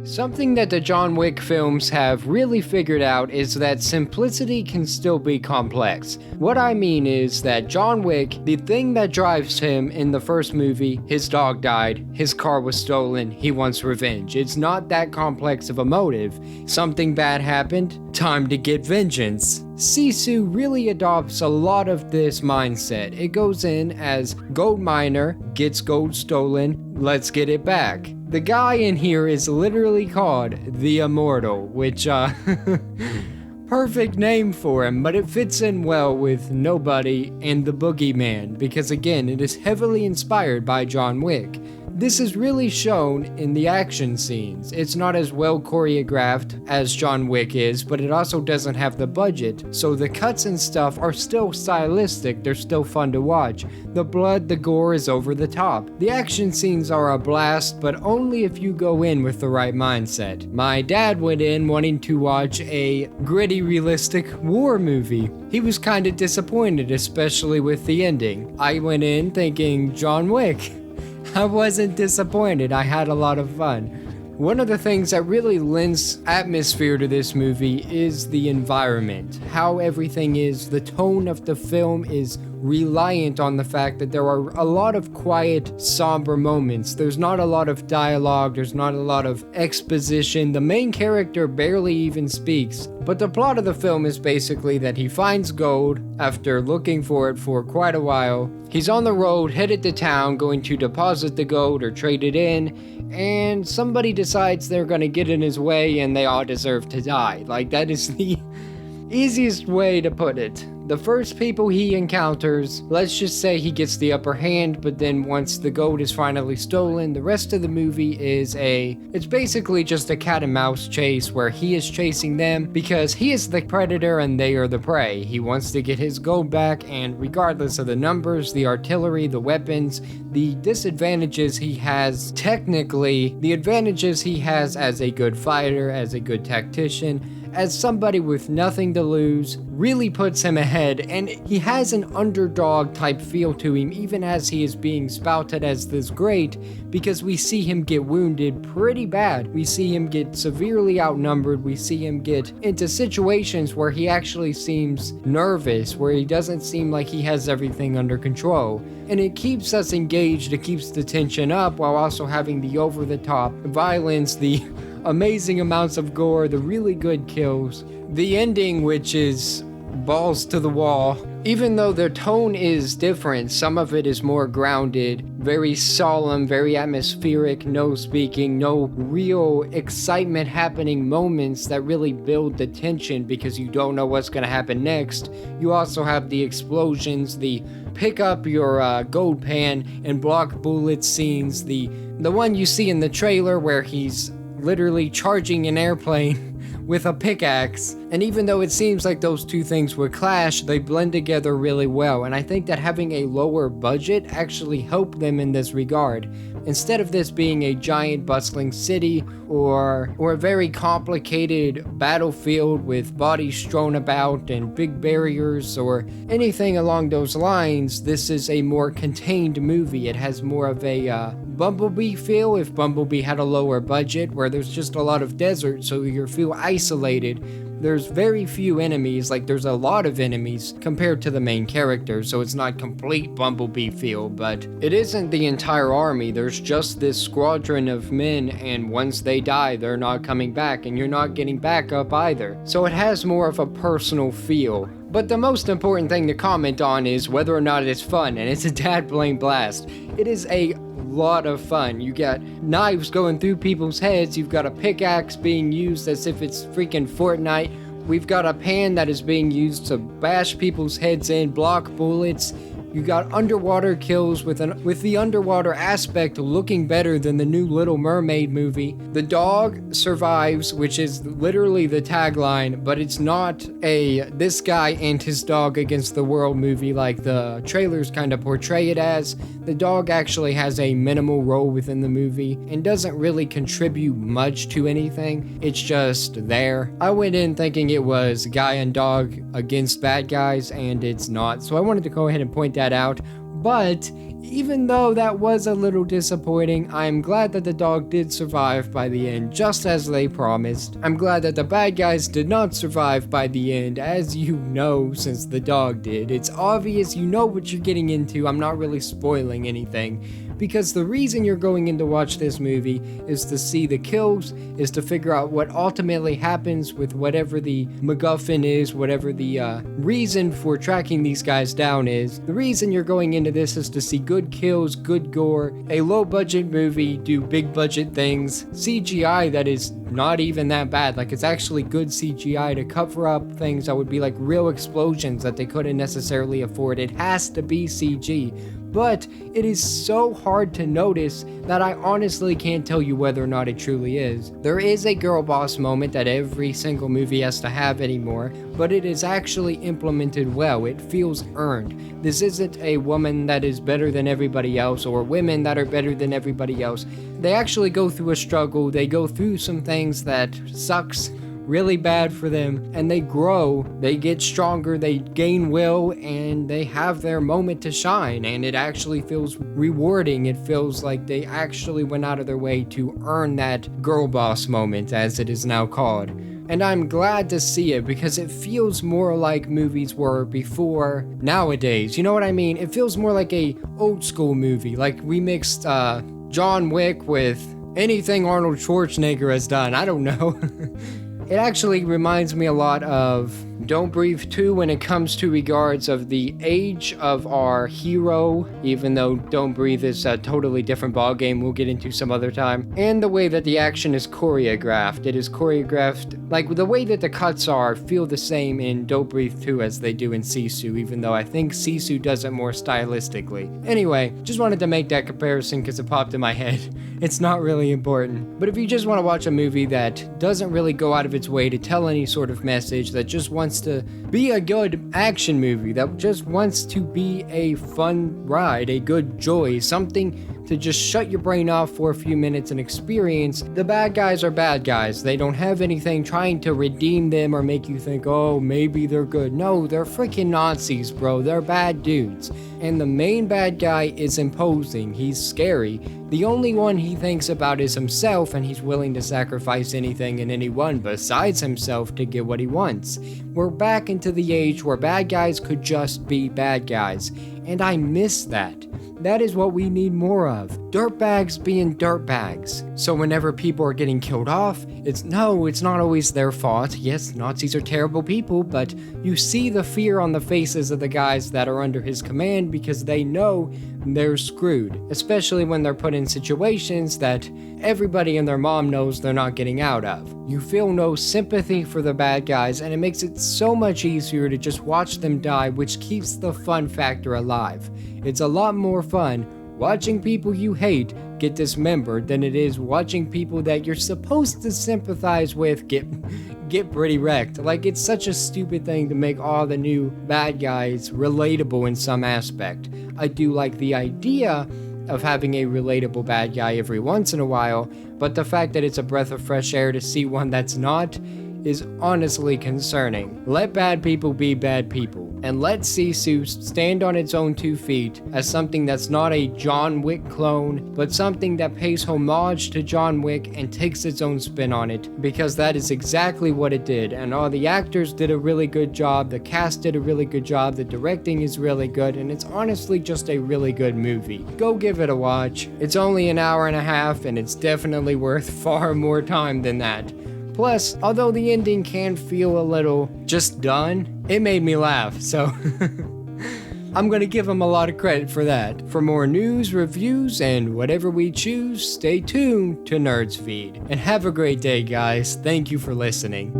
Something that the John Wick films have really figured out is that simplicity can still be complex. What I mean is that John Wick, the thing that drives him in the first movie, his dog died, his car was stolen, he wants revenge. It's not that complex of a motive. Something bad happened, time to get vengeance. Sisu really adopts a lot of this mindset. It goes in as gold miner, gets gold stolen, let's get it back. The guy in here is literally called the Immortal, which, perfect name for him, but it fits in well with Nobody and the Boogeyman, because again, it is heavily inspired by John Wick. This is really shown in the action scenes. It's not as well choreographed as John Wick is, but it also doesn't have the budget, so the cuts and stuff are still stylistic, they're still fun to watch. The blood, the gore is over the top. The action scenes are a blast, but only if you go in with the right mindset. My dad went in wanting to watch a gritty, realistic war movie. He was kinda disappointed, especially with the ending. I went in thinking John Wick. I wasn't disappointed, I had a lot of fun. One of the things that really lends atmosphere to this movie is the environment. How everything is, the tone of the film is reliant on the fact that there are a lot of quiet, somber moments. There's not a lot of dialogue, there's not a lot of exposition. The main character barely even speaks. But the plot of the film is basically that he finds gold after looking for it for quite a while. He's on the road, headed to town, going to deposit the gold or trade it in, and somebody decides they're gonna get in his way and they all deserve to die. Like, that is the easiest way to put it. The first people he encounters, let's just say he gets the upper hand, but then once the gold is finally stolen, the rest of the movie is it's basically just a cat and mouse chase where he is chasing them because he is the predator and they are the prey. He wants to get his gold back, and regardless of the numbers, the artillery, the weapons, the disadvantages he has, technically, the advantages he has as a good fighter, as a good tactician, as somebody with nothing to lose, really puts him ahead, and he has an underdog type feel to him even as he is being spouted as this great, because we see him get wounded pretty bad. We see him get severely outnumbered, we see him get into situations where he actually seems nervous, where he doesn't seem like he has everything under control. And it keeps us engaged, it keeps the tension up while also having the over-the-top violence, the amazing amounts of gore, the really good kills, the ending which is balls to the wall. Even though their tone is different, some of it is more grounded, very solemn, very atmospheric, no speaking, no real excitement happening moments that really build the tension because you don't know what's going to happen next. You also have the explosions, the pick up your gold pan and block bullet scenes, the one you see in the trailer where he's literally charging an airplane with a pickaxe. And even though it seems like those two things would clash, they blend together really well. And I think that having a lower budget actually helped them in this regard. Instead of this being a giant bustling city or a very complicated battlefield with bodies strewn about and big barriers or anything along those lines, this is a more contained movie. It has more of a Bumblebee feel if Bumblebee had a lower budget, where there's just a lot of desert, so you feel isolated. There's very few enemies, like there's a lot of enemies compared to the main character, so it's not complete Bumblebee feel, but it isn't the entire army. There's just this squadron of men, and once they die, they're not coming back, and you're not getting back up either. So it has more of a personal feel. But the most important thing to comment on is whether or not it's fun, and it's a dad blame blast. It is a lot of fun. You got knives going through people's heads, you've got a pickaxe being used as if it's freaking Fortnite, we've got a pan that is being used to bash people's heads in, block bullets. You got underwater kills with the underwater aspect looking better than the new Little Mermaid movie. The dog survives, which is literally the tagline, but it's not a this guy and his dog against the world movie like the trailers kind of portray it as. The dog actually has a minimal role within the movie and doesn't really contribute much to anything. It's just there. I went in thinking it was guy and dog against bad guys, and it's not. So I wanted to go ahead and point that out. But Even though that was a little disappointing, I am glad that the dog did survive by the end, just as they promised. I'm glad that the bad guys did not survive by the end, as you know, since the dog did. It's obvious, you know what you're getting into. I'm not really spoiling anything, because the reason you're going in to watch this movie is to see the kills, is to figure out what ultimately happens with whatever the MacGuffin is, whatever the reason for tracking these guys down is. The reason you're going into this is to see good kills, good gore, a low budget movie do big budget things, CGI that is not even that bad, like it's actually good CGI to cover up things that would be like real explosions that they couldn't necessarily afford. It has to be CG. But it is so hard to notice that I honestly can't tell you whether or not it truly is. There is a girl boss moment that every single movie has to have anymore, but it is actually implemented well. It feels earned. This isn't a woman that is better than everybody else or women that are better than everybody else. They actually go through a struggle. They go through some things that sucks really bad for them, and they grow, they get stronger, they gain will, and they have their moment to shine, and it actually feels rewarding. It feels like they actually went out of their way to earn that girl boss moment, as it is now called. And I'm glad to see it because it feels more like movies were before nowadays. You know what I mean? It feels more like a old school movie, like we mixed John Wick with anything Arnold Schwarzenegger has done. I don't know. It actually reminds me a lot of Don't Breathe 2 when it comes to regards of the age of our hero, even though Don't Breathe is a totally different ballgame we'll get into some other time, and the way that the action is choreographed. It is choreographed, like the way that the cuts are feel the same in Don't Breathe 2 as they do in Sisu, even though I think Sisu does it more stylistically. Anyway, just wanted to make that comparison because it popped in my head. It's not really important. But if you just want to watch a movie that doesn't really go out of its way to tell any sort of message, that just wants to be a good action movie, that just wants to be a fun ride, a good joy, something to just shut your brain off for a few minutes and experience, the bad guys are bad guys. They don't have anything trying to redeem them or make you think, oh, maybe they're good. No, they're freaking Nazis, bro. They're bad dudes. And the main bad guy is imposing. He's scary. The only one he thinks about is himself, and he's willing to sacrifice anything and anyone besides himself to get what he wants. We're back into the age where bad guys could just be bad guys, and I miss that. That is what we need more of. Dirtbags being dirtbags. So whenever people are getting killed off, it's not always their fault. Yes, Nazis are terrible people, but you see the fear on the faces of the guys that are under his command because they know they're screwed. Especially when they're put in situations that everybody and their mom knows they're not getting out of. You feel no sympathy for the bad guys, and it makes it so much easier to just watch them die, which keeps the fun factor alive. It's a lot more fun watching people you hate get dismembered than it is watching people that you're supposed to sympathize with get pretty wrecked. Like, it's such a stupid thing to make all the new bad guys relatable in some aspect. I do like the idea of having a relatable bad guy every once in a while, but the fact that it's a breath of fresh air to see one that's not is honestly concerning. Let bad people be bad people, and let Sisu stand on its own 2 feet as something that's not a John Wick clone, but something that pays homage to John Wick and takes its own spin on it, because that is exactly what it did, and all the actors did a really good job, the cast did a really good job, the directing is really good, and it's honestly just a really good movie. Go give it a watch. It's only an hour and a half, and it's definitely worth far more time than that. Plus, although the ending can feel a little just done, it made me laugh, so I'm gonna give him a lot of credit for that. For more news, reviews, and whatever we choose, stay tuned to Nerdsfeed. And have a great day, guys. Thank you for listening.